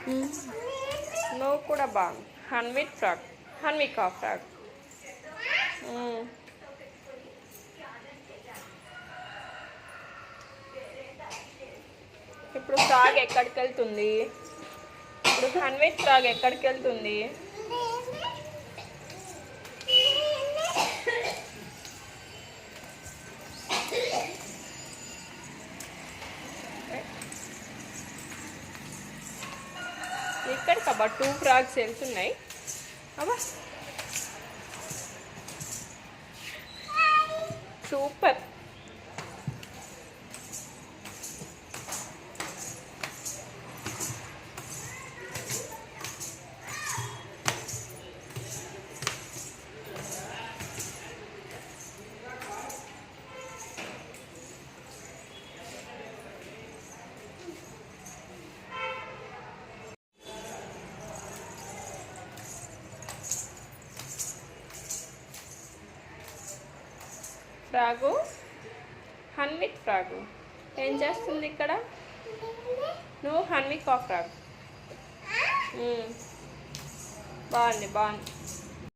నువ్వు కూడా బాగుంది. Hanvith frock, Hanvika frock. ఇప్పుడు ఫ్రాక్ ఎక్కడికి వెళ్తుంది? ఇప్పుడు హన్విత్ ఫ్రాక్ ఎక్కడికి వెళ్తుంది? ఎక్కడికి అబ్బా? 2 ఫ్రాక్స్ వెళ్తున్నాయి అబ్బా. సూపర్. ఫ్రాగు, హన్విత్ ఫ్రాగు ఏం చేస్తుంది ఇక్కడ? నువ్వు హన్వికా ఫ్రాగ్. బాగుంది బాగుంది.